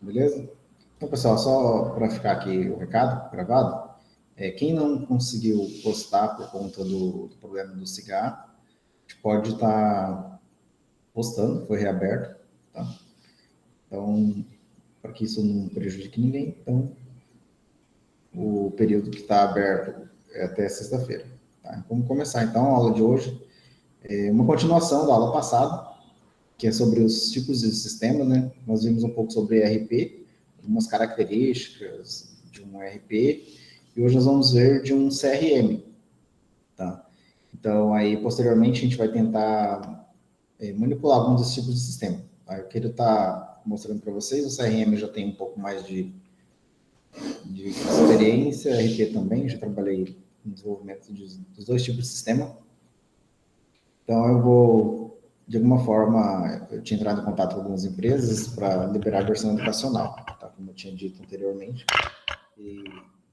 beleza? Então, pessoal, só para ficar aqui o recado gravado, quem não conseguiu postar por conta do problema do cigarro, a gente pode estar postando, foi reaberto, tá? Então, para que isso não prejudique ninguém, então o período que está aberto é até sexta-feira. Tá? Vamos começar então a aula de hoje. Uma continuação da aula passada, que é sobre os tipos de sistema, né? Nós vimos um pouco sobre ERP, algumas características de um ERP, e hoje nós vamos ver de um CRM, tá? Então, aí, posteriormente, a gente vai tentar manipular alguns desses tipos de sistema. Tá? Eu quero estar mostrando para vocês, o CRM já tem um pouco mais de experiência, RP também, já trabalhei no desenvolvimento dos dois tipos de sistema. Então, eu vou, de alguma forma, eu tinha entrado em contato com algumas empresas para liberar a versão educacional, tá? Como eu tinha dito anteriormente, e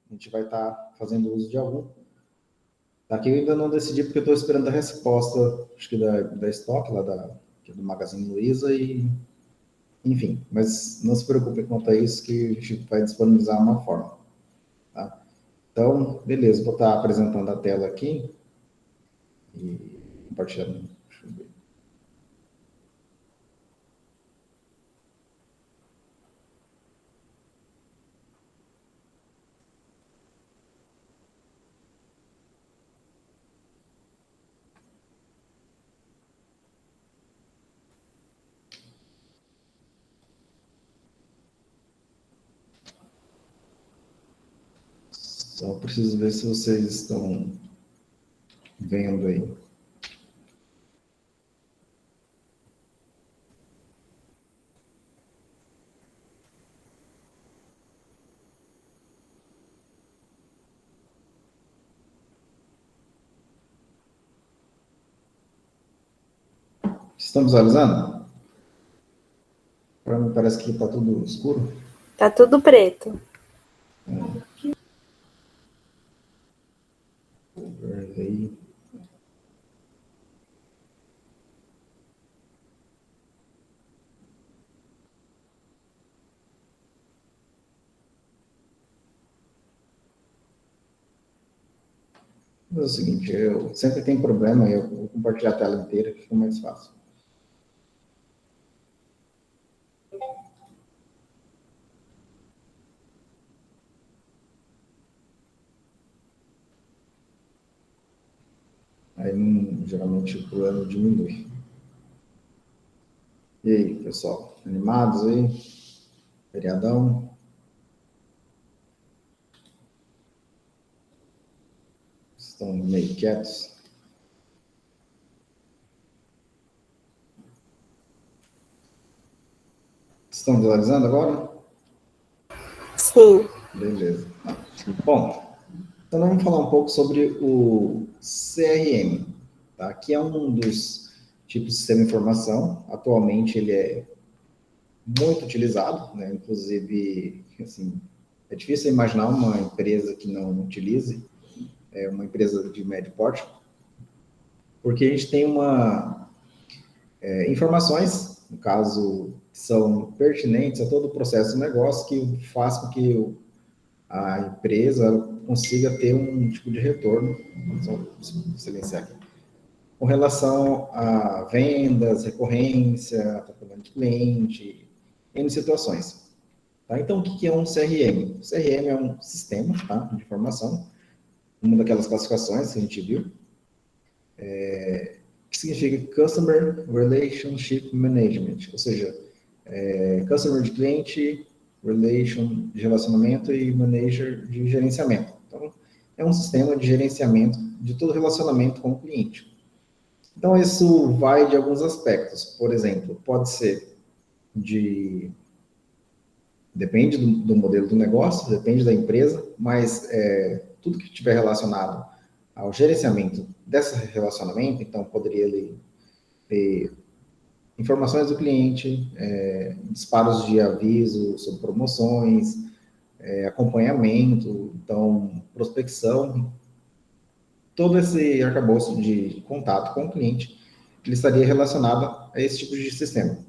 a gente vai estar fazendo uso de algum. Aqui eu ainda não decidi, porque eu estou esperando a resposta, acho que da Stock, lá do Magazine Luiza, e enfim, mas não se preocupe quanto a isso, que a gente vai disponibilizar uma forma. Tá? Então, beleza, vou estar apresentando a tela aqui e compartilhando. Deixa eu ver. Só preciso ver se vocês estão vendo aí. Estão visualizando? Para mim parece que está tudo escuro. Tá tudo preto. Overlay. É o seguinte, eu sempre tenho problema, eu vou compartilhar a tela inteira, que fica mais fácil. Aí, geralmente, o plano diminui. E aí, pessoal? Animados aí? Feriadão? Estão meio quietos? Estão visualizando agora? Sim. Beleza. Bom, então vamos falar um pouco sobre o CRM, tá? Que é um dos tipos de sistema de informação. Atualmente ele é muito utilizado, né? Inclusive, assim, é difícil imaginar uma empresa que não utilize, uma empresa de médio porte, porque a gente tem informações, no caso, que são pertinentes a todo o processo do negócio, que faz com que a empresa consiga ter um tipo de retorno, só silenciar aqui, com relação a vendas, recorrência, tratamento de cliente, em situações. Tá? Então, o que é um CRM? O CRM é um sistema, tá, de informação, uma daquelas classificações que a gente viu, que significa Customer Relationship Management, ou seja, Customer de cliente, Relation de relacionamento e Manager de gerenciamento. Então, é um sistema de gerenciamento de todo relacionamento com o cliente. Então, isso vai de alguns aspectos. Por exemplo, pode ser depende do modelo do negócio, depende da empresa, mas tudo que estiver relacionado ao gerenciamento desse relacionamento, então poderia ter informações do cliente, disparos de aviso sobre promoções, acompanhamento, então prospecção, todo esse arcabouço de contato com o cliente, ele estaria relacionado a esse tipo de sistema.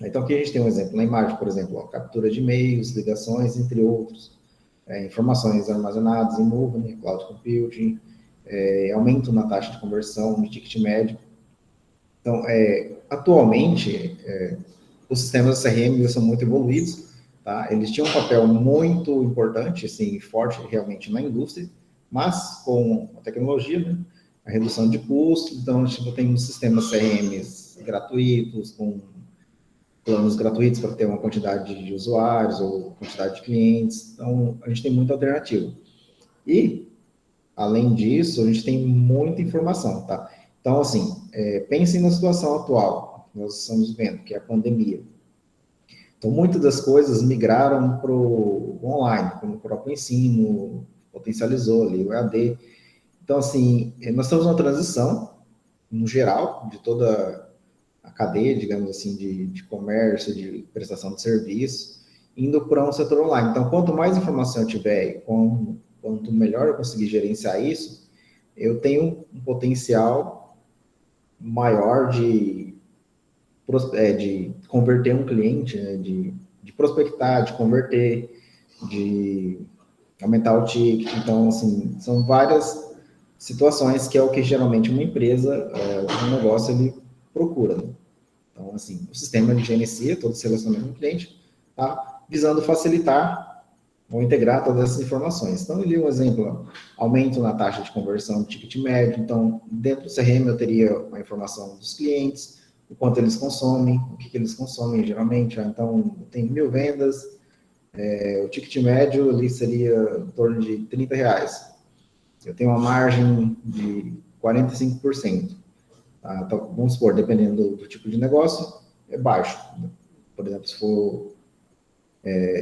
Então, aqui a gente tem um exemplo na imagem, por exemplo, ó, captura de e-mails, ligações, entre outros, informações armazenadas em nuvem, cloud computing, aumento na taxa de conversão, no ticket médio. Então, atualmente, os sistemas CRM são muito evoluídos, tá? Eles tinham um papel muito importante, assim, forte realmente na indústria, mas com a tecnologia, né, a redução de custos, então, tipo, tem uns sistemas CRMs gratuitos, com planos gratuitos para ter uma quantidade de usuários ou quantidade de clientes, então, a gente tem muita alternativa. E, além disso, a gente tem muita informação, tá? Então, assim, pensem na situação atual que nós estamos vendo, que é a pandemia. Então, muitas das coisas migraram para o online, como o próprio ensino potencializou ali, o EAD. Então, assim, nós estamos numa transição, no geral, de toda a cadeia, digamos assim, de comércio, de prestação de serviço, indo para um setor online. Então, quanto mais informação eu tiver e quanto melhor eu conseguir gerenciar isso, eu tenho um potencial maior de converter um cliente, né, de prospectar, de converter, de aumentar o ticket. Então, assim, são várias situações que é o que geralmente uma empresa, um negócio, ele procura. Né? Então, assim, o sistema ele gerencia todo esse relacionamento com o cliente, tá? Visando facilitar ou integrar todas essas informações. Então, ele é um exemplo, aumento na taxa de conversão do ticket médio. Então, dentro do CRM eu teria a informação dos clientes, o quanto eles consomem, o que eles consomem geralmente. Então, tem 1.000 vendas, o ticket médio ali seria em torno de R$ 30. Eu tenho uma margem de 45%. Tá? Então, vamos supor, dependendo do tipo de negócio, é baixo. Por exemplo, se for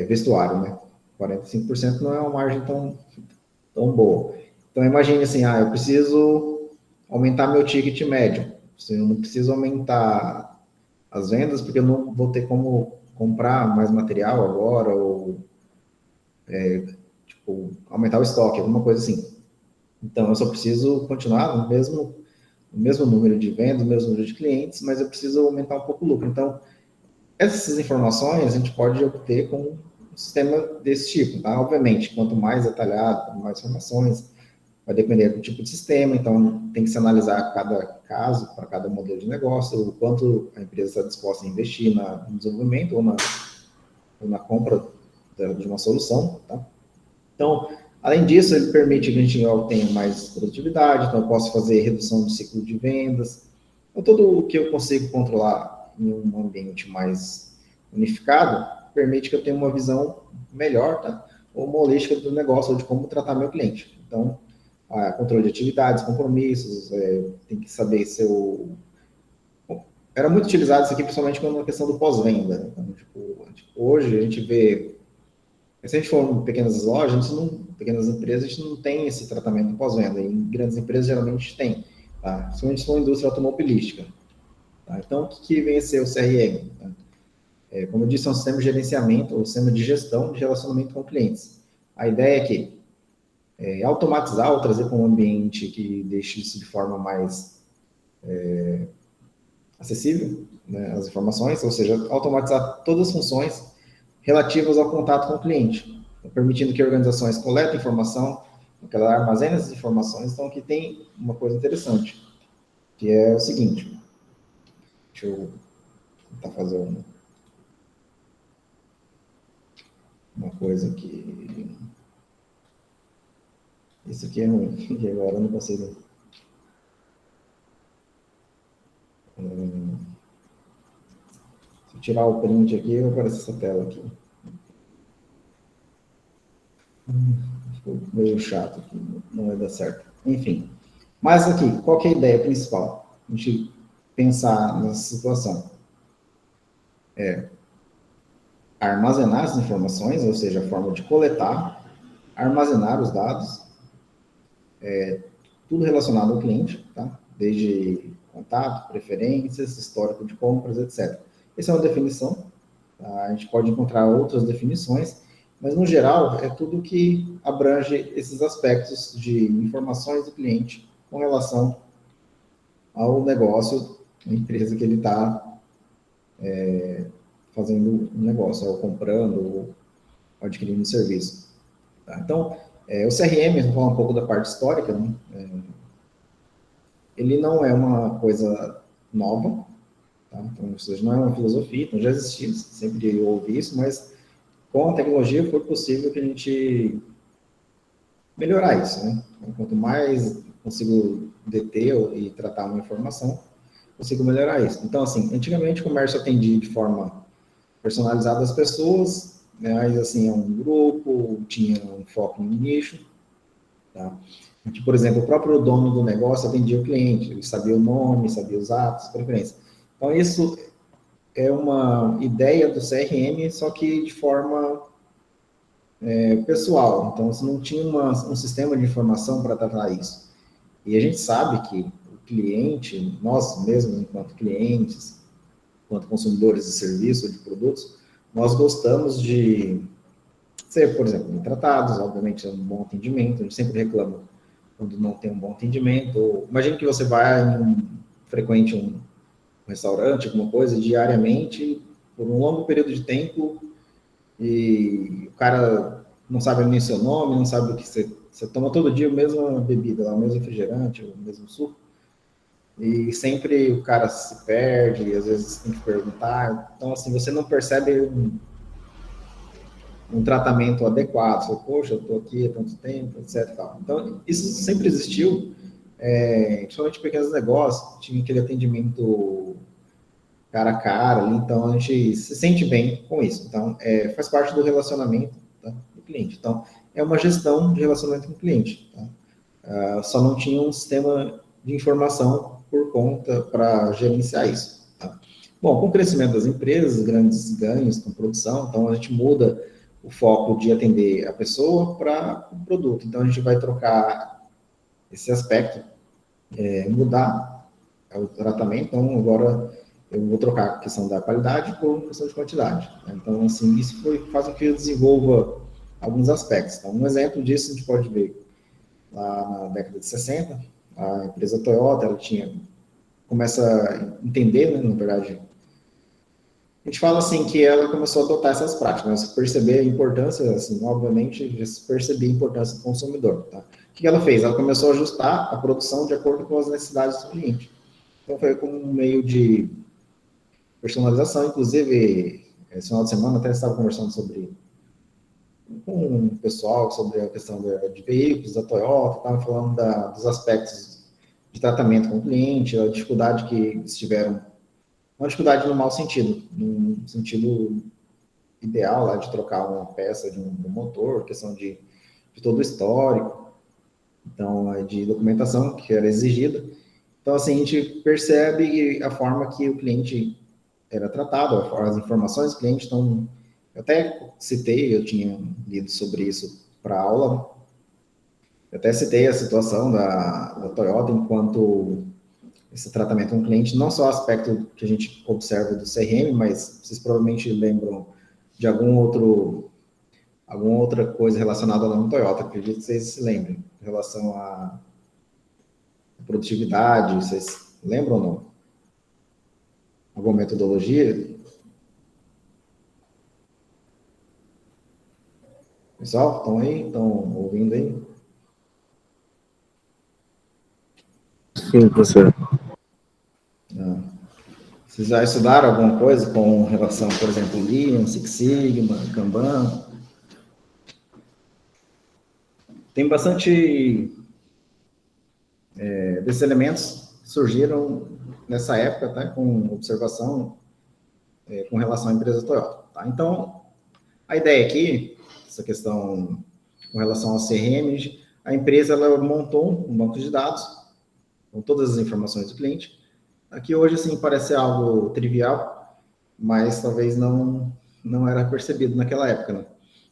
vestuário, né? 45% não é uma margem tão boa. Então, imagine assim, eu preciso aumentar meu ticket médio. Eu não preciso aumentar as vendas, porque eu não vou ter como comprar mais material agora, ou tipo, aumentar o estoque, alguma coisa assim. Então, eu só preciso continuar no mesmo número de vendas, no mesmo número de clientes, mas eu preciso aumentar um pouco o lucro. Então, essas informações a gente pode obter com um sistema desse tipo, tá? Obviamente, quanto mais detalhado, quanto mais informações, vai depender do tipo de sistema, então tem que se analisar cada caso, para cada modelo de negócio, o quanto a empresa está disposta a investir no desenvolvimento ou na compra de uma solução, tá? Então, além disso, ele permite que a gente tenha mais produtividade, então eu posso fazer redução do ciclo de vendas. Então, tudo o que eu consigo controlar em um ambiente mais unificado permite que eu tenha uma visão melhor, tá? Ou uma holística do negócio, ou de como tratar meu cliente. Então, controle de atividades, compromissos, tem que saber se eu... Era muito utilizado isso aqui, principalmente quando a questão do pós-venda. Né? Então, hoje a gente vê se a gente for em pequenas lojas, pequenas empresas, a gente não tem esse tratamento pós-venda. Em grandes empresas, geralmente tem, tá? Principalmente se for indústria automobilística. Tá? Então, o que vem a ser o CRM? Tá? Como eu disse, é um sistema de gerenciamento, ou sistema de gestão de relacionamento com clientes. A ideia é que automatizar ou trazer para um ambiente que deixe isso de forma mais acessível, né, as informações, ou seja, automatizar todas as funções relativas ao contato com o cliente, permitindo que organizações coletem informação, que ela armazene essas informações. Então, aqui tem uma coisa interessante, que é o seguinte, deixa eu tentar fazer uma coisa aqui, isso aqui é ruim, que agora eu não consigo, se eu tirar o print aqui, vai aparecer essa tela aqui. Ficou meio chato aqui, não vai dar certo. Enfim, mas aqui, qual que é a ideia principal? A gente pensar nessa situação. Armazenar as informações, ou seja, a forma de coletar, armazenar os dados, tudo relacionado ao cliente, tá? Desde contato, preferências, histórico de compras, etc. Essa é uma definição, tá? A gente pode encontrar outras definições, mas no geral é tudo que abrange esses aspectos de informações do cliente com relação ao negócio, a empresa que ele está fazendo um negócio, ou comprando, ou adquirindo um serviço. Tá? Então, o CRM, vou falar um pouco da parte histórica, né? Ele não é uma coisa nova, tá? Então, ou seja, não é uma filosofia, então já existia, sempre ouvi isso, mas com a tecnologia foi possível que a gente melhorar isso, né? Então, quanto mais consigo deter e tratar uma informação, consigo melhorar isso. Então, assim, antigamente o comércio atendia de forma personalizada as pessoas, né? Mas, assim, é um grupo, tinha um foco no nicho, tá? Que, por exemplo, o próprio dono do negócio atendia o cliente, ele sabia o nome, sabia os atos, preferências. Então, isso é uma ideia do CRM, só que de forma pessoal. Então, você não tinha um sistema de informação para tratar isso. E a gente sabe que o cliente, nós mesmos, enquanto clientes, enquanto consumidores de serviço ou de produtos, nós gostamos de ser, por exemplo, bem tratados, obviamente, um bom atendimento. A gente sempre reclama quando não tem um bom atendimento. Imagine que você vai frequente um restaurante, alguma coisa, diariamente, por um longo período de tempo, e o cara não sabe nem seu nome, não sabe o que você toma todo dia a mesma bebida, o mesmo refrigerante, o mesmo suco, e sempre o cara se perde, às vezes tem que perguntar. Então, assim, você não percebe um tratamento adequado. Você, poxa, eu estou aqui há tanto tempo, etc. Então, isso sempre existiu, principalmente pequenos negócios, tinha aquele atendimento cara a cara ali, então a gente se sente bem com isso. Então, faz parte do relacionamento, tá, do cliente. Então, é uma gestão de relacionamento com o cliente. Tá? Só não tinha um sistema de informação por conta para gerenciar isso. Tá? Bom, com o crescimento das empresas, grandes ganhos com produção, então a gente muda o foco de atender a pessoa para o produto. Então, a gente vai trocar esse aspecto, mudar o tratamento. Então, agora eu vou trocar a questão da qualidade por questão de quantidade. Né? Então, assim, isso faz com que eu desenvolva alguns aspectos. Então, um exemplo disso a gente pode ver lá na década de 60, a empresa Toyota, ela começa a entender, né, na verdade, a gente fala assim que ela começou a adotar essas práticas, né? Perceber a importância, assim, obviamente, de perceber a importância do consumidor. Tá? O que ela fez? Ela começou a ajustar a produção de acordo com as necessidades do cliente. Então, foi como um meio de personalização. Inclusive, esse final de semana até estava conversando com o pessoal sobre a questão de veículos da Toyota, estava falando dos aspectos de tratamento com o cliente, a dificuldade que eles tiveram, uma dificuldade no mau sentido, no sentido ideal lá de trocar uma peça de um motor, questão de todo o histórico, então de documentação que era exigida. Então, assim, a gente percebe a forma que o cliente era tratado, as informações do cliente. Então, eu até citei, eu tinha lido sobre isso para aula, eu até citei a situação da Toyota enquanto esse tratamento com o cliente, não só o aspecto que a gente observa do CRM, mas vocês provavelmente lembram de alguma outra coisa relacionada ao nome Toyota, acredito que vocês se lembrem, em relação à produtividade, vocês lembram ou não? Alguma metodologia? Pessoal, estão aí? Estão ouvindo aí? Sim, professor. Vocês já estudaram alguma coisa com relação, por exemplo, Lean, Six Sigma, Kanban? Tem bastante desses elementos surgiram nessa época, tá, com observação com relação à empresa Toyota. Tá? Então, a ideia aqui, essa questão com relação ao CRM, a empresa ela montou um banco de dados com todas as informações do cliente. Aqui hoje, assim, parece algo trivial, mas talvez não era percebido naquela época, né?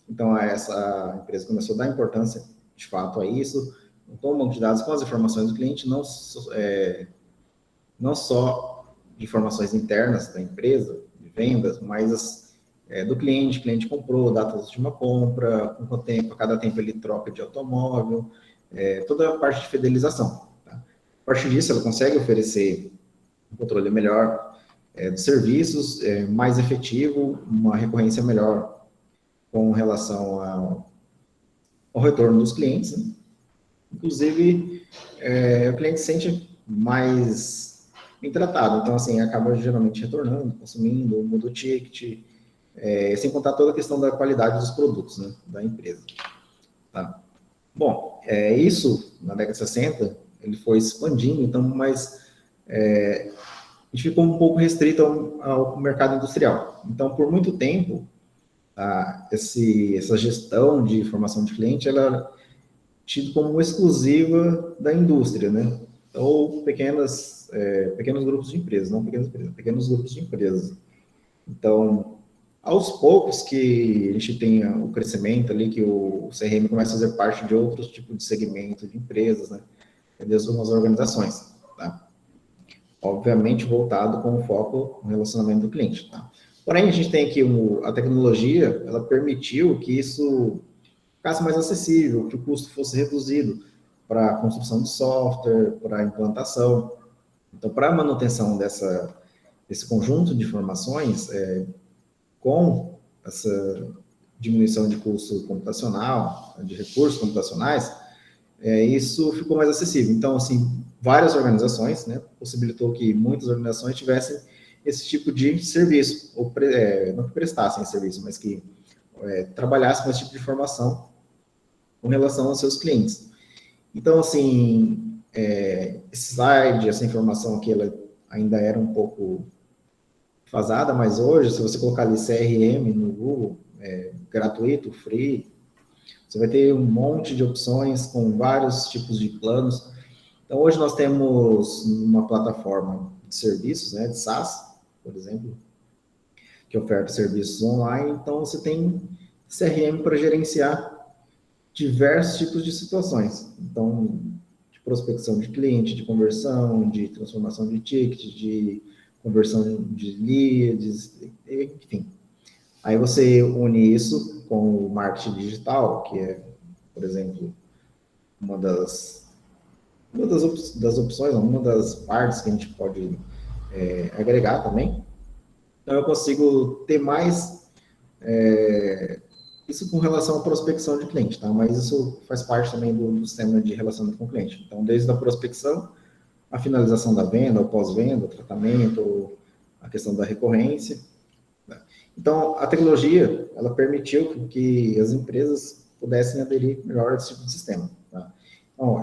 Então, essa empresa começou a dar importância, de fato, a isso, montou um banco de dados com as informações do cliente, não só de informações internas da empresa, de vendas, mas do cliente. O cliente comprou, datas de uma compra, com quanto tempo, a cada tempo ele troca de automóvel, toda a parte de fidelização. Tá? A partir disso, ela consegue oferecer um controle melhor dos serviços, mais efetivo, uma recorrência melhor com relação ao retorno dos clientes, né? Inclusive, o cliente se sente mais bem tratado, então, assim, acaba geralmente retornando, consumindo, muda o ticket, sem contar toda a questão da qualidade dos produtos, né, da empresa. Tá? Bom, isso, na década de 60, ele foi expandindo, então, mas a gente ficou um pouco restrito ao mercado industrial. Então, por muito tempo, essa gestão de formação de cliente, ela era tida como exclusiva da indústria, né? Ou pequenos grupos de empresas, não pequenas empresas, pequenos grupos de empresas. Então, aos poucos que a gente tenha o crescimento ali, que o CRM começa a fazer parte de outros tipos de segmento de empresas, né? Desde algumas organizações, tá? Obviamente voltado com o foco no relacionamento do cliente, tá? Porém, a gente tem aqui a tecnologia, ela permitiu que isso ficasse mais acessível, que o custo fosse reduzido para a construção de software, para a implantação. Então, para a manutenção desse conjunto de informações, com essa diminuição de custo computacional, de recursos computacionais, isso ficou mais acessível. Então, assim, várias organizações, né, possibilitou que muitas organizações tivessem esse tipo de serviço, ou não que prestassem esse serviço, mas que trabalhassem com esse tipo de informação com relação aos seus clientes. Então, assim, esse slide, essa informação aqui, ela ainda era um pouco defasada, mas hoje, se você colocar ali CRM no Google, gratuito, free, você vai ter um monte de opções com vários tipos de planos. Então, hoje nós temos uma plataforma de serviços, né, de SaaS, por exemplo, que oferta serviços online. Então, você tem CRM para gerenciar diversos tipos de situações. Então, de prospecção de cliente, de conversão, de transformação de ticket, de conversão de leads, enfim. Aí você une isso com o marketing digital, que é, por exemplo, uma das opções, uma das partes que a gente pode agregar também. Então, eu consigo ter mais isso com relação à prospecção de cliente, tá? Mas isso faz parte também do sistema de relacionamento com o cliente. Então, desde a prospecção, a finalização da venda, o pós-venda, o tratamento, a questão da recorrência. Né? Então, a tecnologia, ela permitiu que as empresas pudessem aderir melhor a esse tipo de sistema. Tá? Então,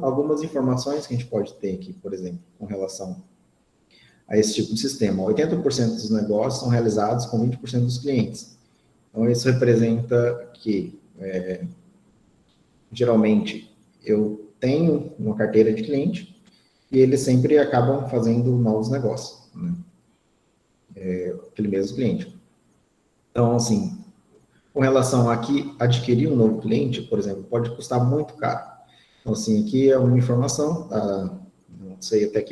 algumas informações que a gente pode ter aqui, por exemplo, com relação a esse tipo de sistema. 80% dos negócios são realizados com 20% dos clientes. Então, isso representa que, geralmente, eu tenho uma carteira de cliente e eles sempre acabam fazendo novos negócios, né? Aquele mesmo cliente. Então, assim, com relação a que adquirir um novo cliente, por exemplo, pode custar muito caro. Então, assim, aqui é uma informação, não sei até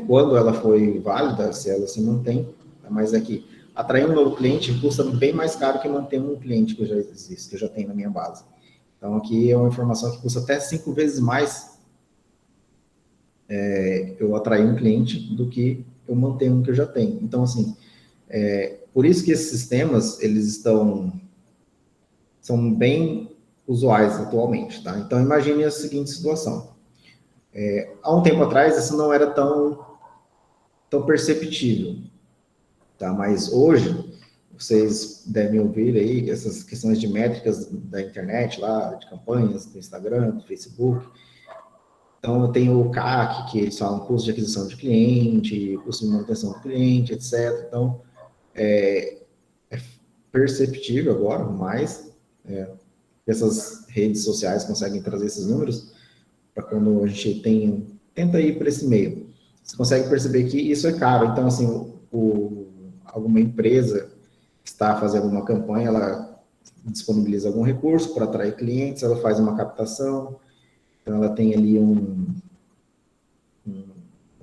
quando ela foi válida, se ela se mantém, mas aqui, atrair um novo cliente custa bem mais caro que manter um cliente que já existe, que eu já tenho na minha base. Então, aqui é uma informação que custa até 5 vezes mais eu atrair um cliente do que eu manter um que eu já tenho. Então, assim, por isso que esses sistemas, eles são bem usuais atualmente, tá? Então, imagine a seguinte situação. Há um tempo atrás, isso não era tão perceptível, tá? Mas hoje, vocês devem ouvir aí essas questões de métricas da internet lá, de campanhas do Instagram, do Facebook. Então, eu tenho o CAC, que eles falam custo de aquisição de cliente, custo de manutenção do cliente, etc. Então, é perceptível agora, mas essas redes sociais conseguem trazer esses números para quando a gente tenta ir para esse meio. Você consegue perceber que isso é caro. Então, assim, alguma empresa está fazendo uma campanha, ela disponibiliza algum recurso para atrair clientes, ela faz uma captação, então ela tem ali uma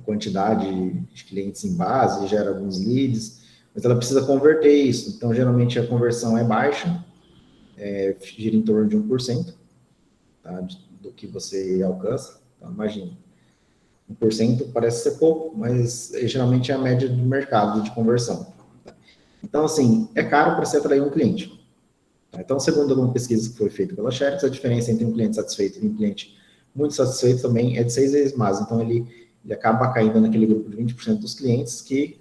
quantidade de clientes em base, gera alguns leads, mas ela precisa converter isso. Então, geralmente, a conversão é baixa, gira em torno de 1%, tá, do que você alcança. Então, imagina, 1% parece ser pouco, mas geralmente é a média do mercado de conversão. Então, assim, é caro para você atrair um cliente. Então, segundo uma pesquisa que foi feita pela Xerox, a diferença entre um cliente satisfeito e um cliente muito satisfeito também é de 6 vezes mais. Então, ele acaba caindo naquele grupo de 20% dos clientes que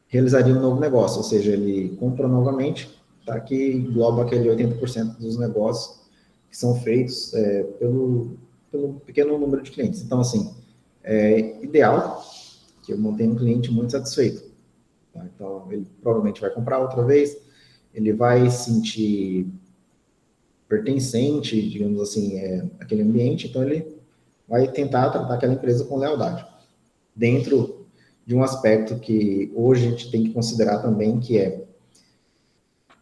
realizariam um novo negócio, ou seja, ele compra novamente, tá? Que engloba aquele 80% dos negócios que são feitos pelo pequeno número de clientes. Então, assim, é ideal que eu mantenha um cliente muito satisfeito. Tá? Então, ele provavelmente vai comprar outra vez, ele vai se sentir pertencente, digamos assim, àquele ambiente, então ele vai tentar tratar aquela empresa com lealdade. Dentro de um aspecto que hoje a gente tem que considerar também, que é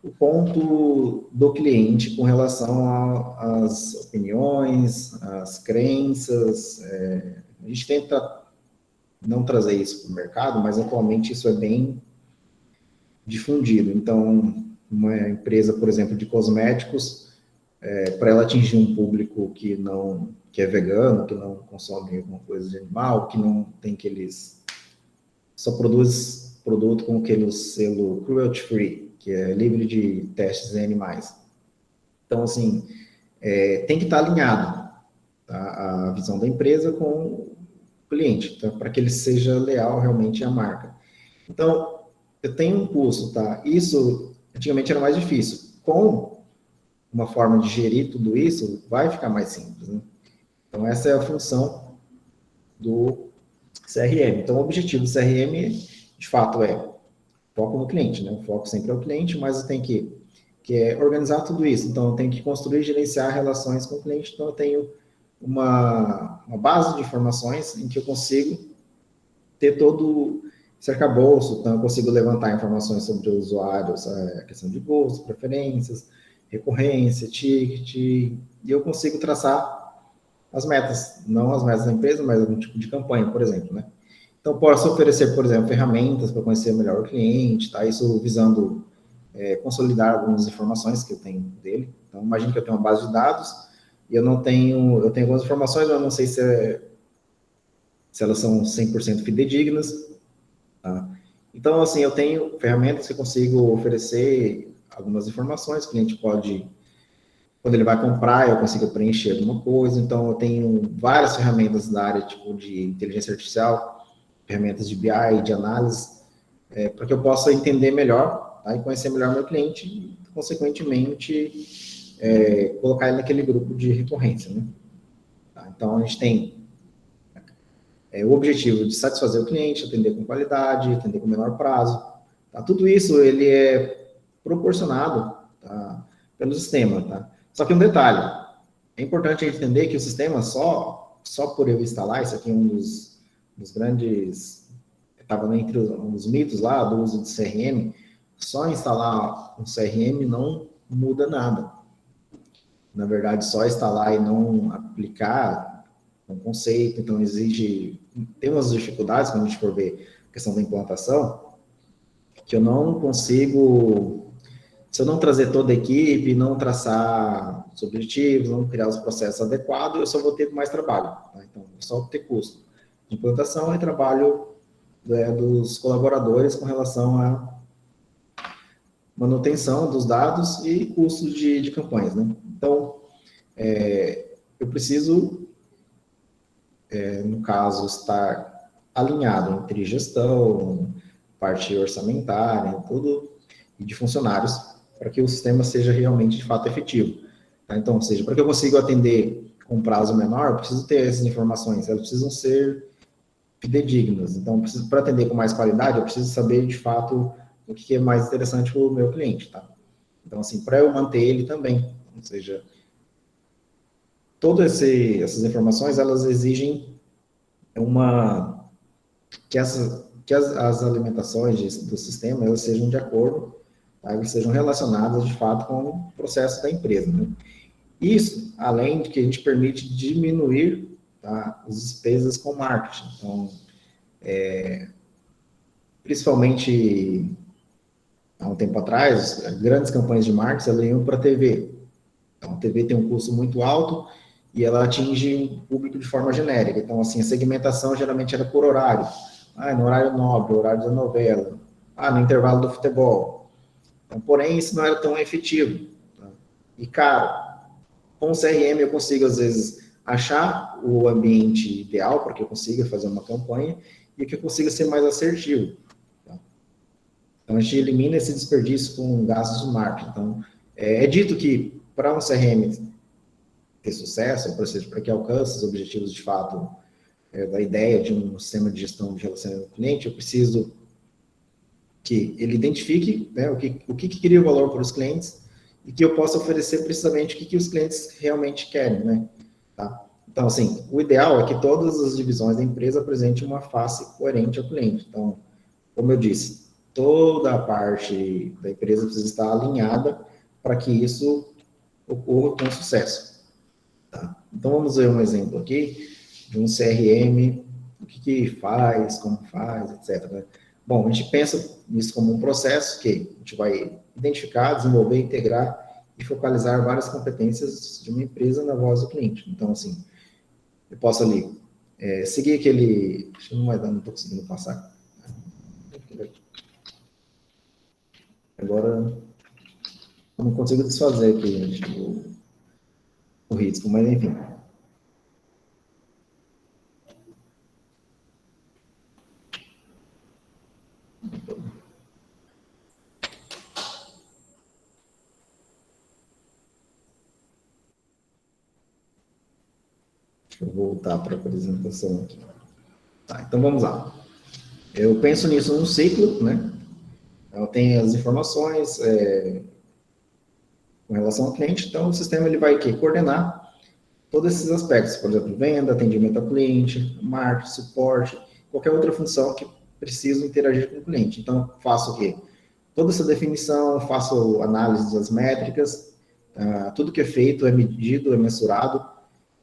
o ponto do cliente com relação às opiniões, às crenças. A gente tenta não trazer isso para o mercado, mas atualmente isso é bem difundido. Então, uma empresa, por exemplo, de cosméticos, para ela atingir um público que é vegano, que não consome alguma coisa de animal, que não tem aqueles... só produz produto com aquele selo cruelty free, que é livre de testes em animais. Então, assim, tem que estar alinhado, tá, a visão da empresa com o cliente, então, para que ele seja leal realmente à marca. Então, eu tenho um custo, tá? Isso, antigamente era mais difícil. Com uma forma de gerir tudo isso, vai ficar mais simples, né? Então, essa é a função do CRM. Então, o objetivo do CRM, de fato, é foco no cliente, né? O foco sempre é o cliente, mas eu tenho que organizar tudo isso. Então, eu tenho que construir e gerenciar relações com o cliente. Então, eu tenho uma base de informações em que eu consigo ter todo esse arcabouço. Então, eu consigo levantar informações sobre os usuários, a questão de gosto, preferências, recorrência, ticket, e eu consigo traçar as metas, não as metas da empresa, mas algum tipo de campanha, por exemplo, né? Então, posso oferecer, por exemplo, ferramentas para conhecer melhor o cliente, tá? Isso visando consolidar algumas informações que eu tenho dele. Então, imagine que eu tenho uma base de dados e eu tenho algumas informações, mas eu não sei se elas são 100% fidedignas, tá? Então, assim, eu tenho ferramentas que eu consigo oferecer algumas informações, o cliente pode, quando ele vai comprar, eu consigo preencher alguma coisa. Então, eu tenho várias ferramentas da área, tipo, de inteligência artificial, ferramentas de BI, de análise, para que eu possa entender melhor, tá? E conhecer melhor meu cliente e, consequentemente, colocar ele naquele grupo de recorrência, né? Tá? Então, a gente tem o objetivo de satisfazer o cliente, atender com qualidade, atender com menor prazo. Tá? Tudo isso ele é proporcionado, tá, pelo sistema. Tá? Só que um detalhe, é importante a gente entender que o sistema, só por eu instalar, isso aqui é um dos grandes, estava entre os mitos lá do uso de CRM, só instalar um CRM não muda nada. Na verdade, só instalar e não aplicar um conceito, então tem umas dificuldades quando a gente for ver a questão da implantação, que eu não consigo, se eu não trazer toda a equipe, não traçar os objetivos, não criar os processos adequados, eu só vou ter mais trabalho, tá? Então, só ter custo de implantação e trabalho dos colaboradores com relação à manutenção dos dados e custos de campanhas, né? Então, eu preciso, no caso, estar alinhado entre gestão, parte orçamentária, tudo, e de funcionários, para que o sistema seja realmente, de fato, efetivo. Tá? Então, ou seja, para que eu consiga atender com prazo menor, eu preciso ter essas informações, elas precisam ser fidedignas. Então, para atender com mais qualidade, eu preciso saber, de fato, o que é mais interessante para o meu cliente. Tá? Então, assim, para eu manter ele também, ou seja, todas essas informações, elas exigem que as alimentações do sistema, elas sejam de acordo, tá? Elas sejam relacionadas, de fato, com o processo da empresa, né? Isso, além de que a gente permite diminuir, tá, as despesas com marketing. Então, principalmente há um tempo atrás, grandes campanhas de marketing, elas iam para a TV. Então, a TV tem um custo muito alto e ela atinge um público de forma genérica. Então, assim, a segmentação geralmente era por horário. No horário nobre, horário da novela. No intervalo do futebol. Então, porém, isso não era tão efetivo. Tá? E, cara, com o CRM eu consigo, às vezes, achar o ambiente ideal para que eu consiga fazer uma campanha e que eu consiga ser mais assertivo. Tá? Então, a gente elimina esse desperdício com gastos de marketing. Então, é dito que para um CRM ter sucesso, para que alcance os objetivos de fato da ideia de um sistema de gestão de relacionamento com o cliente, eu preciso que ele identifique, né, o que cria o valor para os clientes e que eu possa oferecer precisamente o que os clientes realmente querem, né? Tá? Então, assim, o ideal é que todas as divisões da empresa apresentem uma face coerente ao cliente. Então, como eu disse, toda a parte da empresa precisa estar alinhada para que isso ocorra com sucesso. Tá? Então, vamos ver um exemplo aqui de um CRM, o que faz, como faz, etc. Né? Bom, a gente pensa nisso como um processo que a gente vai identificar, desenvolver, integrar e focalizar várias competências de uma empresa na voz do cliente. Então, assim, eu posso ali seguir aquele... Acho que não vai dar, não estou conseguindo passar. Agora, eu não consigo desfazer aqui, gente, o risco, mas enfim. Deixa eu voltar para a apresentação aqui. Tá, então vamos lá. Eu penso nisso num ciclo, né? Eu tenho as informações com relação ao cliente, então o sistema ele vai coordenar todos esses aspectos, por exemplo, venda, atendimento ao cliente, marketing, suporte, qualquer outra função que preciso interagir com o cliente. Então, faço o quê? Toda essa definição, faço análise das métricas, tudo que é feito é medido, é mensurado,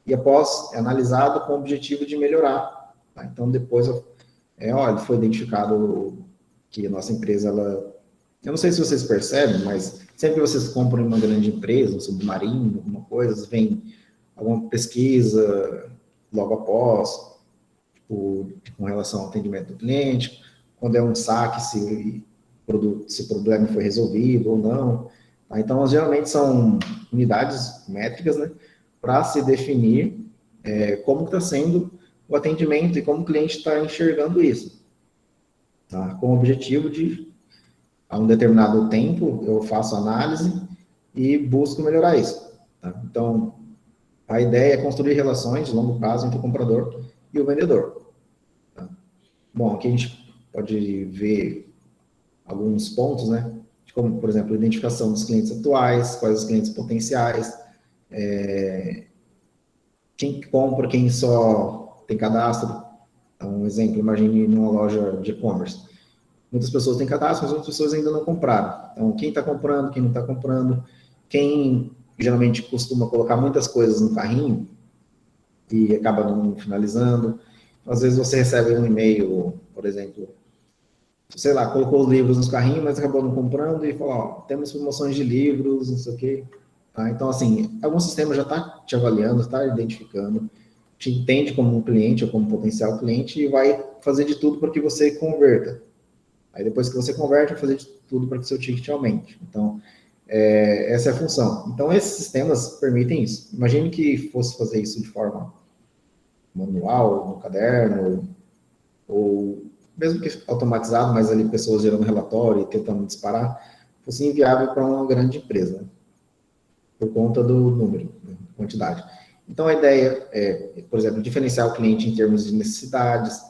e após é analisado com o objetivo de melhorar. Tá? Então, depois, olha, foi identificado que a nossa empresa, eu não sei se vocês percebem, mas sempre que vocês compram em uma grande empresa, um submarino, alguma coisa, vem alguma pesquisa logo após, com relação ao atendimento do cliente, quando é um saque, se o problema foi resolvido ou não. Tá? Então, geralmente são unidades métricas, né, para se definir como está sendo o atendimento e como o cliente está enxergando isso. Tá? Com o objetivo de, a um determinado tempo, eu faço análise e busco melhorar isso. Tá? Então, a ideia é construir relações de longo prazo entre o comprador e o vendedor. Tá? Bom, aqui a gente pode ver alguns pontos, né? Como, por exemplo, a identificação dos clientes atuais, quais os clientes potenciais, quem compra, quem só tem cadastro. Então, um exemplo, imagine numa loja de e-commerce. Muitas pessoas têm cadastro, mas outras pessoas ainda não compraram. Então, quem está comprando, quem não está comprando, quem geralmente costuma colocar muitas coisas no carrinho e acaba não finalizando. Às vezes você recebe um e-mail, por exemplo, sei lá, colocou os livros nos carrinhos, mas acabou não comprando e falou, ó, temos promoções de livros, não sei o quê. Tá? Então, assim, algum sistema já está te avaliando, está identificando, te entende como um cliente ou como um potencial cliente e vai fazer de tudo para que você converta. Aí depois que você converte, vai fazer de tudo para que seu ticket aumente. Então, essa é a função. Então, esses sistemas permitem isso. Imagine que fosse fazer isso de forma manual, no caderno, ou mesmo que automatizado, mas ali pessoas gerando relatório e tentando disparar, fosse inviável para uma grande empresa, né? Por conta do número, né? Quantidade. Então, a ideia é, por exemplo, diferenciar o cliente em termos de necessidades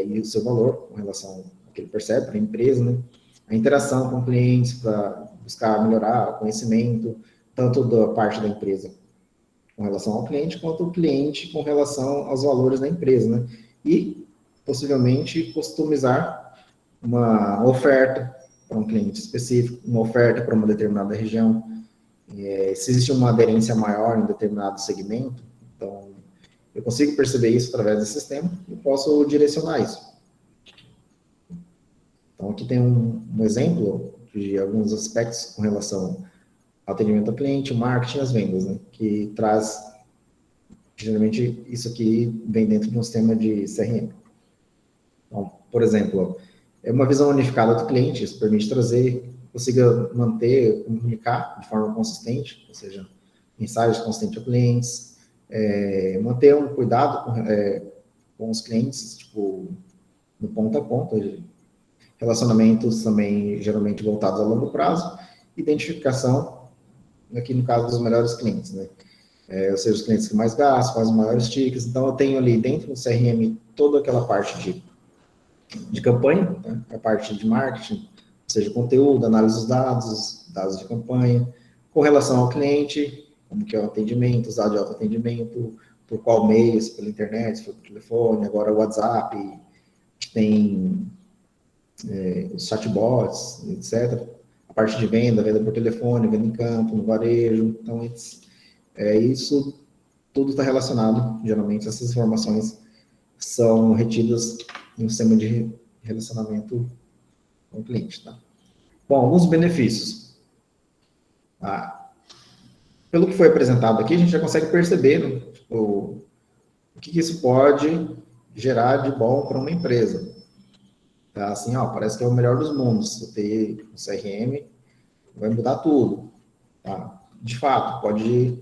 e o seu valor com relação ao que ele percebe para a empresa, né? A interação com clientes para buscar melhorar o conhecimento, tanto da parte da empresa com relação ao cliente, quanto o cliente com relação aos valores da empresa, né? E, possivelmente, customizar uma oferta para um cliente específico, uma oferta para uma determinada região. Se existe uma aderência maior em determinado segmento, então, eu consigo perceber isso através do sistema e posso direcionar isso. Então, aqui tem um exemplo de alguns aspectos com relação ao atendimento ao cliente, o marketing e as vendas, né? Que traz Geralmente, isso aqui vem dentro de um sistema de CRM. Então, por exemplo, é uma visão unificada do cliente, isso permite consiga manter, comunicar de forma consistente, ou seja, mensagens constantes a clientes, manter um cuidado com os clientes, tipo, no ponto a ponto, relacionamentos também geralmente voltados a longo prazo, identificação, aqui no caso dos melhores clientes, né? Ou seja, os clientes que mais gastam, fazem maiores tickets, então eu tenho ali dentro do CRM toda aquela parte de campanha, né? A parte de marketing, ou seja, conteúdo, análise dos dados de campanha, com relação ao cliente, como que é o atendimento, os dados de autoatendimento, por qual meio, se pela internet, se for por telefone, agora o WhatsApp, tem os chatbots, etc. A parte de venda por telefone, venda em campo, no varejo, então isso tudo está relacionado, geralmente essas informações são retidas em um sistema de relacionamento com o cliente. Tá? Bom, alguns benefícios. Pelo que foi apresentado aqui, a gente já consegue perceber, né, tipo, o que isso pode gerar de bom para uma empresa. Tá? Assim, parece que é o melhor dos mundos. Você ter um CRM vai mudar tudo. Tá? De fato, pode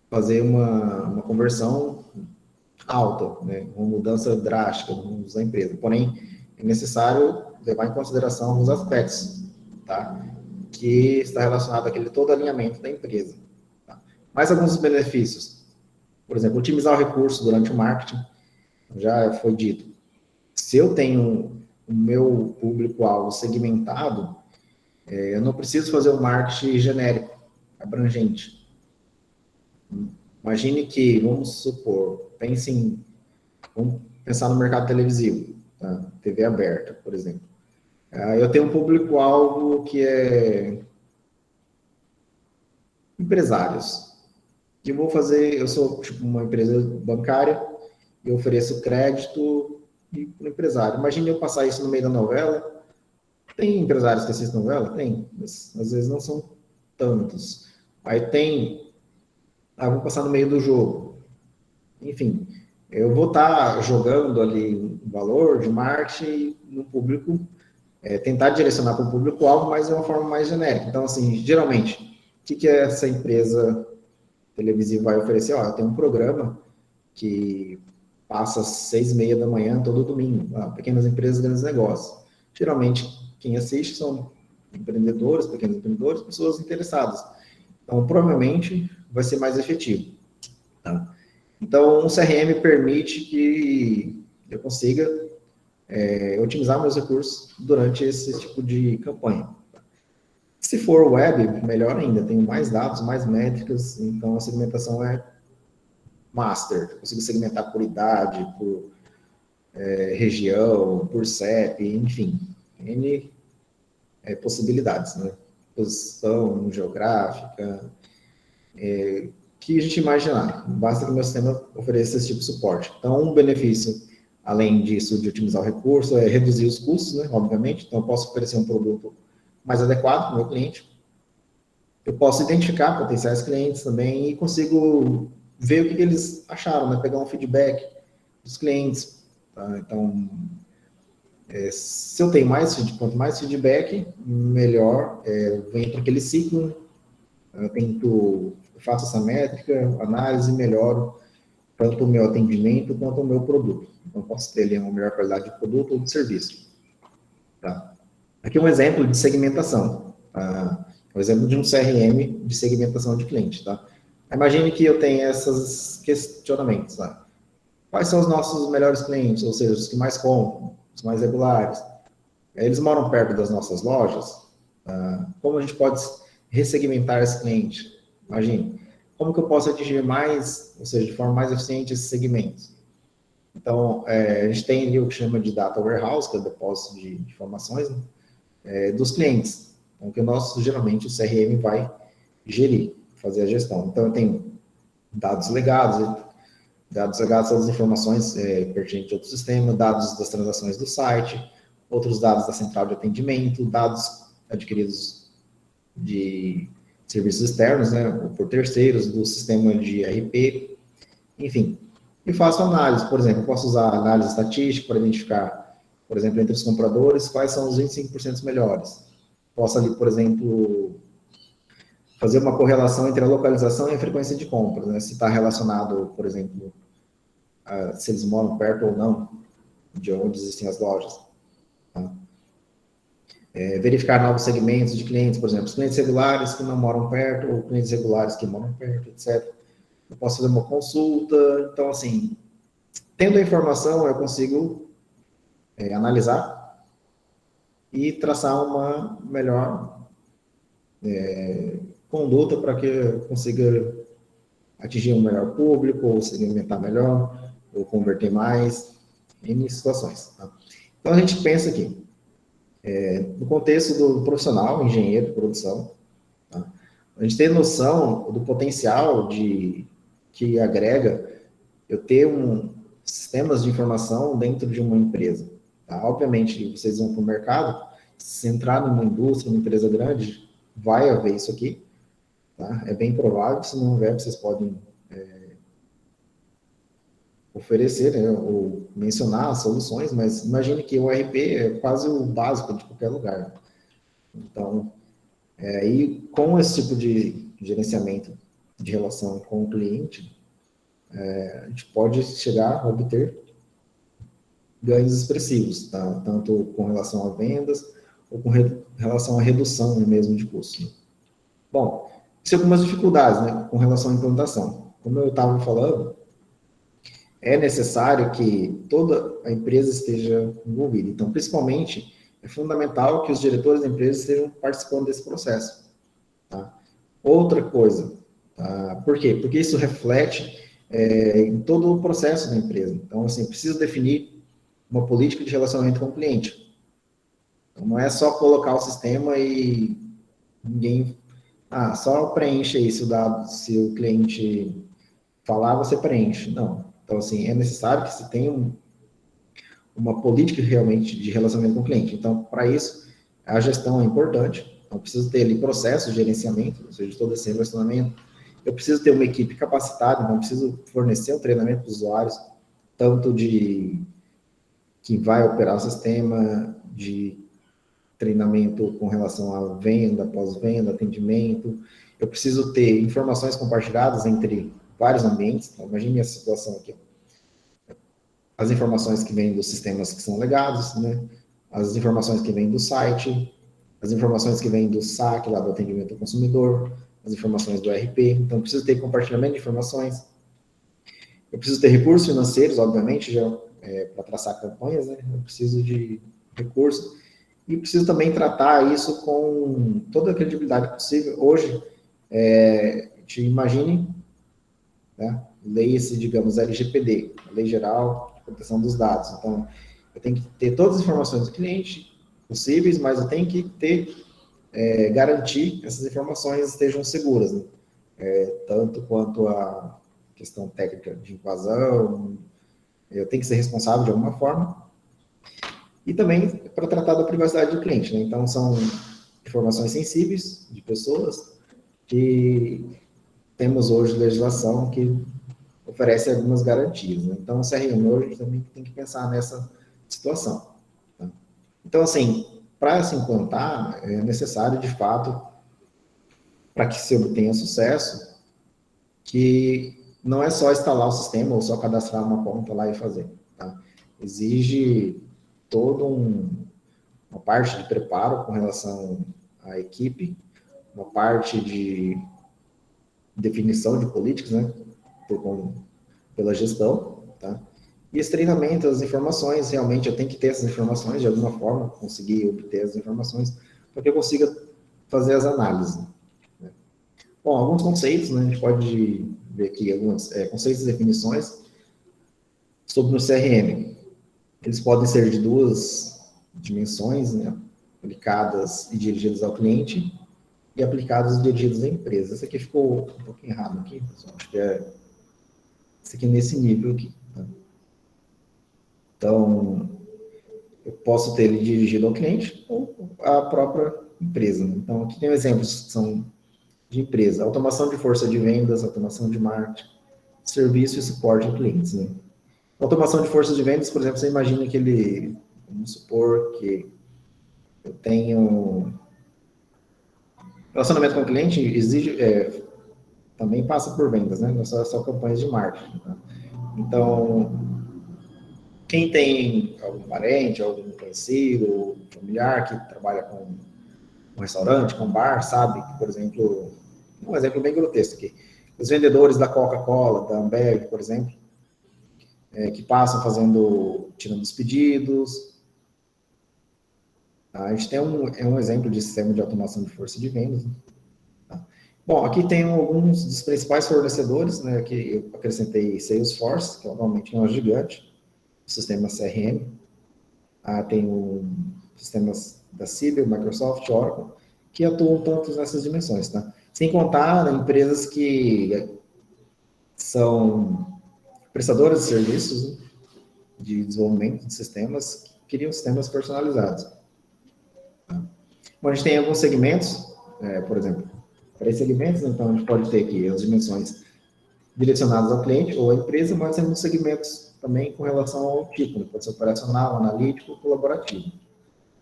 fazer uma conversão alta, né? Uma mudança drástica da empresa. Porém, é necessário levar em consideração alguns aspectos, tá? Que está relacionado àquele todo alinhamento da empresa. Tá? Mais alguns benefícios. Por exemplo, otimizar o recurso durante o marketing. Já foi dito. Se eu tenho o meu público-alvo segmentado, eu não preciso fazer um marketing genérico, abrangente. Imagine que, vamos supor, vamos pensar no mercado televisivo, tá? TV aberta, por exemplo. Eu tenho um público-alvo que é empresários. Que eu sou tipo uma empresa bancária, eu ofereço crédito para o empresário. Imagine eu passar isso no meio da novela. Tem empresários que assistem novela? Tem, mas às vezes não são tantos. Aí vou passar no meio do jogo. Enfim, eu vou estar jogando ali um valor de marketing no público, tentar direcionar para o público-alvo, mas de uma forma mais genérica. Então, assim, geralmente, o que essa empresa televisiva vai oferecer? Eu tenho um programa que passa às 6:30 da manhã todo domingo. Pequenas empresas, grandes negócios. Geralmente, quem assiste são empreendedores, pequenos empreendedores, pessoas interessadas. Então, provavelmente, vai ser mais efetivo. Tá? Então, um CRM permite que eu consiga otimizar meus recursos durante esse tipo de campanha. Se for web, melhor ainda, tenho mais dados, mais métricas, então a segmentação é master. Eu consigo segmentar por idade, por região, por CEP, enfim, N possibilidades, né? Posição geográfica, que a gente imaginar. Basta que o meu sistema ofereça esse tipo de suporte. Então, um benefício, além disso, de otimizar o recurso, é reduzir os custos, né? Obviamente. Então, eu posso oferecer um produto mais adequado para o meu cliente. Eu posso identificar potenciais clientes também e consigo ver o que eles acharam, né? Pegar um feedback dos clientes. Tá? Então, se eu tenho quanto mais feedback, melhor. Vem para aquele ciclo. Eu faço essa métrica, análise, melhoro tanto o meu atendimento quanto o meu produto. Então, posso ter ali uma melhor qualidade de produto ou de serviço. Tá? Aqui um exemplo de segmentação. Um exemplo de um CRM de segmentação de cliente. Tá? Imagine que eu tenha esses questionamentos. Tá? Quais são os nossos melhores clientes, ou seja, os que mais compram, os mais regulares? Eles moram perto das nossas lojas? Como a gente pode ressegmentar esse cliente? Imagine, como que eu posso atingir mais, ou seja, de forma mais eficiente esses segmentos? Então, a gente tem ali o que chama de data warehouse, que é o depósito de informações, né, dos clientes. Então, que geralmente, o CRM vai gerir, fazer a gestão. Então, eu tenho dados legados são as informações pertinentes de outro sistema, dados das transações do site, outros dados da central de atendimento, dados adquiridos de serviços externos, né, por terceiros, do sistema de ERP. enfim. E faço análise, por exemplo, eu posso usar análise estatística para identificar, por exemplo, entre os compradores, quais são os 25% melhores. Posso ali, por exemplo, fazer uma correlação entre a localização e a frequência de compras, né? Se está relacionado, por exemplo, se eles moram perto ou não de onde existem as lojas. Tá? Verificar novos segmentos de clientes, por exemplo, os clientes regulares que não moram perto, ou clientes regulares que moram perto, etc. Eu posso fazer uma consulta. Então, assim, tendo a informação, eu consigo analisar e traçar uma melhor conduta para que eu consiga atingir um melhor público, ou segmentar melhor, ou converter mais, em situações. Tá? Então, a gente pensa aqui, no contexto do profissional, engenheiro de produção, tá? A gente tem noção do potencial que agrega eu ter sistemas de informação dentro de uma empresa. Tá? Obviamente, vocês vão para o mercado, se entrar numa indústria, uma empresa grande, vai haver isso aqui. Tá? É bem provável, se não houver, vocês podem oferecer, né, ou mencionar soluções, mas imagine que o RP é quase o básico de qualquer lugar. Então, e com esse tipo de gerenciamento de relação com o cliente, a gente pode chegar a obter ganhos expressivos, tá? Tanto com relação a vendas, ou com relação à redução mesmo de custo. Bom, tem algumas dificuldades, né, com relação à implantação. Como eu estava falando, é necessário que toda a empresa esteja envolvida. Então, principalmente, é fundamental que os diretores da empresa estejam participando desse processo. Tá? Outra coisa, tá? Por quê? Porque isso reflete em todo o processo da empresa. Então, assim, preciso definir uma política de relacionamento com o cliente. Então, não é só colocar o sistema e ninguém... só preenche aí se o dado, se o cliente falar, você preenche. Não. Então, assim, é necessário que se tenha uma política realmente de relacionamento com o cliente. Então, para isso, a gestão é importante. Então, preciso ter ali processo de gerenciamento, ou seja, todo esse relacionamento. Eu preciso ter uma equipe capacitada, então preciso fornecer um treinamento para os usuários, tanto de que vai operar o sistema, de treinamento com relação à venda, pós-venda, atendimento. Eu preciso ter informações compartilhadas entre vários ambientes. Então, imagine essa situação aqui. As informações que vêm dos sistemas que são legados, né? As informações que vêm do site, as informações que vêm do SAC, lá do atendimento ao consumidor, as informações do RP. Então, eu preciso ter compartilhamento de informações. Eu preciso ter recursos financeiros, obviamente, para traçar campanhas, né? Eu preciso de recursos. E preciso também tratar isso com toda a credibilidade possível. Hoje, te imagine, né? Lei-se, digamos, LGPD, a Lei Geral de Proteção dos Dados. Então, eu tenho que ter todas as informações do cliente possíveis, mas eu tenho que garantir que essas informações estejam seguras, né? Tanto quanto a questão técnica de invasão, eu tenho que ser responsável de alguma forma, e também para tratar da privacidade do cliente, né? Então, são informações sensíveis de pessoas que temos hoje legislação que oferece algumas garantias, né? Então, o CRM hoje também tem que pensar nessa situação. Tá? Então, assim, para se implantar, é necessário, de fato, para que se obtenha sucesso, que não é só instalar o sistema ou só cadastrar uma conta lá e fazer. Tá? Exige toda uma parte de preparo com relação à equipe, uma parte de definição de políticas, né, pela gestão, tá? E esse treinamento, as informações, realmente eu tenho que ter essas informações de alguma forma, conseguir obter as informações, para que eu consiga fazer as análises. Né? Bom, alguns conceitos, né, a gente pode ver aqui alguns conceitos e definições sobre o CRM. Eles podem ser de duas dimensões, né, aplicadas e dirigidas ao cliente, e aplicados e dirigidos à empresa. Esse aqui ficou um pouquinho errado aqui, pessoal. Acho que esse aqui é nesse nível aqui. Tá? Então, eu posso ter ele dirigido ao cliente ou à própria empresa. Então, aqui tem exemplos que são de empresa. Automação de força de vendas, automação de marketing, serviço e suporte a clientes, né? Automação de forças de vendas, por exemplo, você imagina que vamos supor que eu tenho relacionamento com o cliente, exige, também passa por vendas, né? Não só campanhas de marketing. Tá? Então, quem tem algum parente, algum conhecido, familiar que trabalha com um restaurante, com um bar, sabe que, por exemplo, um exemplo bem grotesco aqui, os vendedores da Coca-Cola, da Ambev, por exemplo, que passam tirando os pedidos. Tá? A gente tem um exemplo de sistema de automação de força de vendas. Né? Tá? Bom, aqui tem alguns dos principais fornecedores, né? Aqui eu acrescentei Salesforce, que atualmente é uma gigante, o sistema CRM. Tem sistemas da Siebel, Microsoft, Oracle, que atuam tanto nessas dimensões. Tá? Sem contar empresas que são prestadoras de serviços, né, de desenvolvimento de sistemas, que criam sistemas personalizados. Tá? Bom, a gente tem alguns segmentos, por exemplo, 3 segmentos, então a gente pode ter aqui as dimensões direcionadas ao cliente ou à empresa, mas temos segmentos também com relação ao tipo, né? Pode ser operacional, analítico, colaborativo.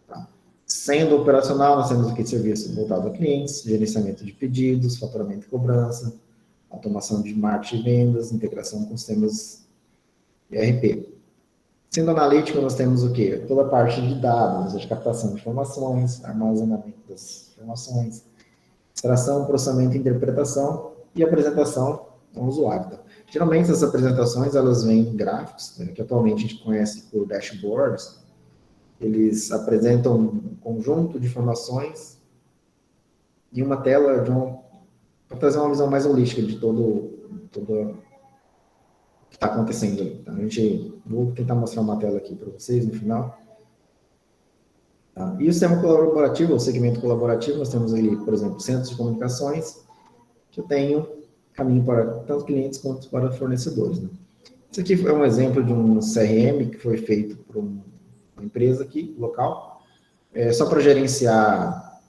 Tá? Sendo operacional, nós temos aqui serviços voltados a clientes, gerenciamento de pedidos, faturamento e cobrança, automação de marketing e vendas, integração com sistemas ERP. Sendo analítico, nós temos o quê? Toda a parte de dados, de captação de informações, armazenamento das informações, extração, processamento e interpretação e apresentação ao usuário. Então, geralmente, essas apresentações, elas vêm em gráficos, né, que atualmente a gente conhece por dashboards. Eles apresentam um conjunto de informações em uma tela para trazer uma visão mais holística de todo o que está acontecendo. Então, vou tentar mostrar uma tela aqui para vocês no final. Tá? E o sistema colaborativo, o segmento colaborativo, nós temos ali, por exemplo, centros de comunicações, que eu tenho caminho para tanto clientes quanto para fornecedores. Né? Isso aqui é um exemplo de um CRM que foi feito por uma empresa aqui, local, só para gerenciar,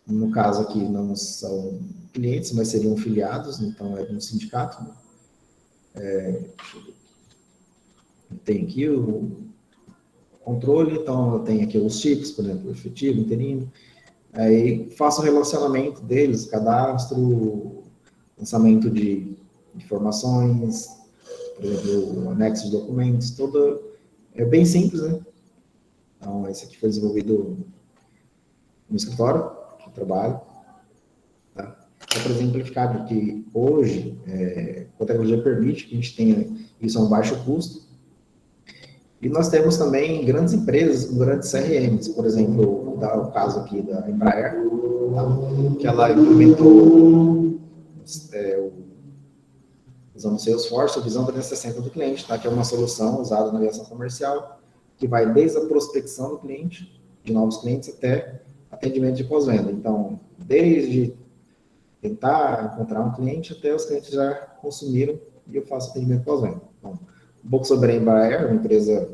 no caso aqui não são clientes, mas seriam filiados, então é de um sindicato. Né? Tem aqui o controle, então eu tenho aqui os chips, por exemplo, efetivo, interino, aí faço o relacionamento deles, cadastro, lançamento de informações, por exemplo, anexo de documentos, é bem simples, né? Então, esse aqui foi desenvolvido no escritório que eu trabalho, tá? Só para exemplificar que hoje a tecnologia permite que a gente tenha isso a um baixo custo. E nós temos também grandes empresas com grandes CRMs, por exemplo, vou dar o caso aqui da Embraer, tá? Que ela implementou usando o Salesforce, a visão 360 do cliente, tá? Que é uma solução usada na aviação comercial, que vai desde a prospecção do cliente, de novos clientes, até atendimento de pós-venda. Então, desde tentar encontrar um cliente até os clientes já consumiram e eu faço atendimento pós-venda. Então, um pouco sobre a Embraer, uma empresa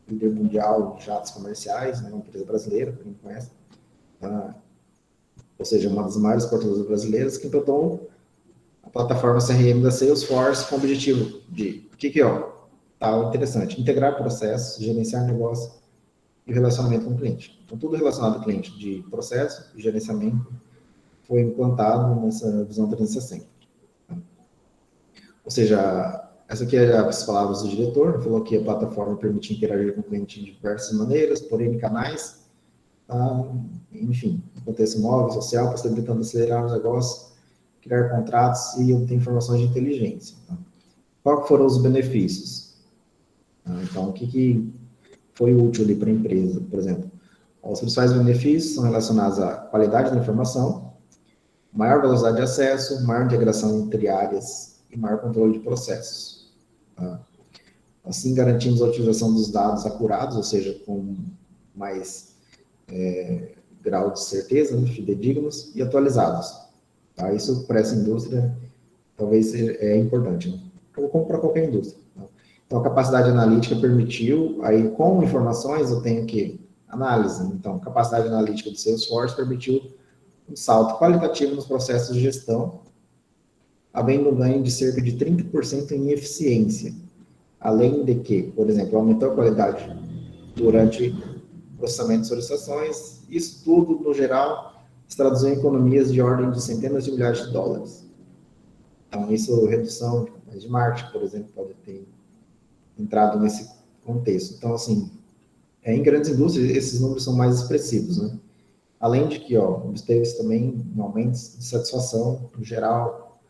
líder mundial de jatos comerciais, né, uma empresa brasileira, para quem conhece, ou seja, uma das maiores exportadoras brasileiras, que implantou a plataforma CRM da Salesforce com o objetivo de, tá interessante, integrar processos, gerenciar negócio e relacionamento com o cliente. Então, tudo relacionado ao cliente, de processo e gerenciamento, foi implantado nessa visão 360. Ou seja, essa aqui é as palavras do diretor, ele falou que a plataforma permite interagir com o cliente de diversas maneiras, porém em canais, enfim, no contexto móvel, social, possibilitando acelerar os negócios, criar contratos e obter informações de inteligência. Tá? Qual foram os benefícios? Então, o que foi útil ali para a empresa, por exemplo? Os principais benefícios são relacionados à qualidade da informação, maior velocidade de acesso, maior integração entre áreas e maior controle de processos. Tá? Assim, garantimos a utilização dos dados acurados, ou seja, com mais grau de certeza, né, fidedignos e atualizados. Tá? Isso para essa indústria talvez é importante, né? Como para qualquer indústria. Tá? Então, a capacidade analítica permitiu, aí com informações eu tenho que análise. Então, a capacidade analítica do Salesforce permitiu um salto qualitativo nos processos de gestão havendo um ganho de cerca de 30% em eficiência. Além de que, por exemplo, aumentou a qualidade durante o processamento de solicitações. Isso tudo, no geral, se traduziu em economias de ordem de centenas de milhares de dólares. Então, isso, redução de campanhas de marketing, por exemplo, pode ter entrado nesse contexto. Então, assim, em grandes indústrias, esses números são mais expressivos, né? Além de que, obteve também um aumento de satisfação, no geral,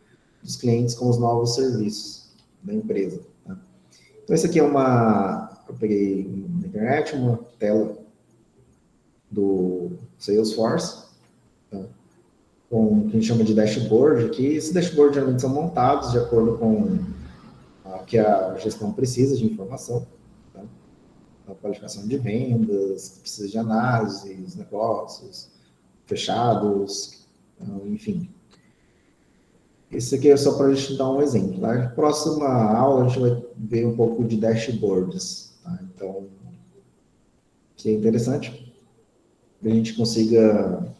dos clientes com os novos serviços da empresa. Tá? Então, esse aqui é eu peguei na internet uma tela do Salesforce, tá? Com o que a gente chama de dashboard, que esse dashboard geralmente são montados de acordo com o que a gestão precisa de informação, tá? A qualificação de vendas, precisa de análises, negócios fechados, enfim. Esse aqui é só para a gente dar um exemplo. Na próxima aula, a gente vai ver um pouco de dashboards. Tá? Então, que é interessante, que a gente consiga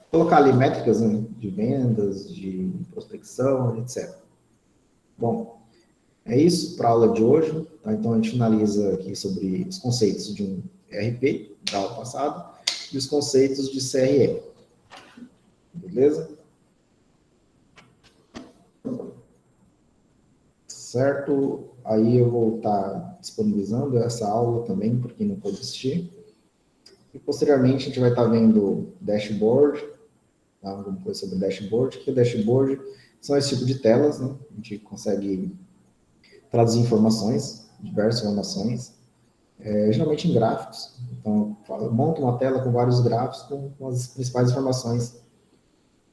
colocar ali métricas, né, de vendas, de prospecção, etc. Bom, é isso para a aula de hoje. Tá? Então, a gente finaliza aqui sobre os conceitos de um ERP, da aula passada, e os conceitos de CRM. Beleza? Certo? Aí eu vou estar disponibilizando essa aula também, para quem não pode assistir. E, posteriormente, a gente vai estar vendo dashboard, tá? Alguma coisa sobre dashboard, que dashboard são esse tipo de telas, né? A gente consegue traduzir informações, diversas informações, geralmente em gráficos. Então, eu monto uma tela com vários gráficos com as principais informações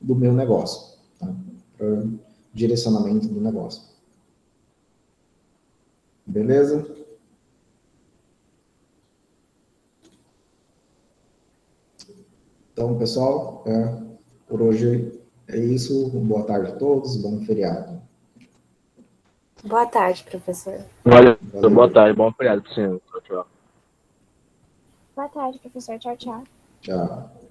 do meu negócio, tá? Para direcionamento do negócio. Beleza? Então, pessoal, por hoje é isso. Boa tarde a todos, bom feriado. Boa tarde, professor. Valeu. Valeu. Boa tarde, bom feriado pro senhor. Tchau, tchau. Boa tarde, professor. Tchau, tchau. Tchau.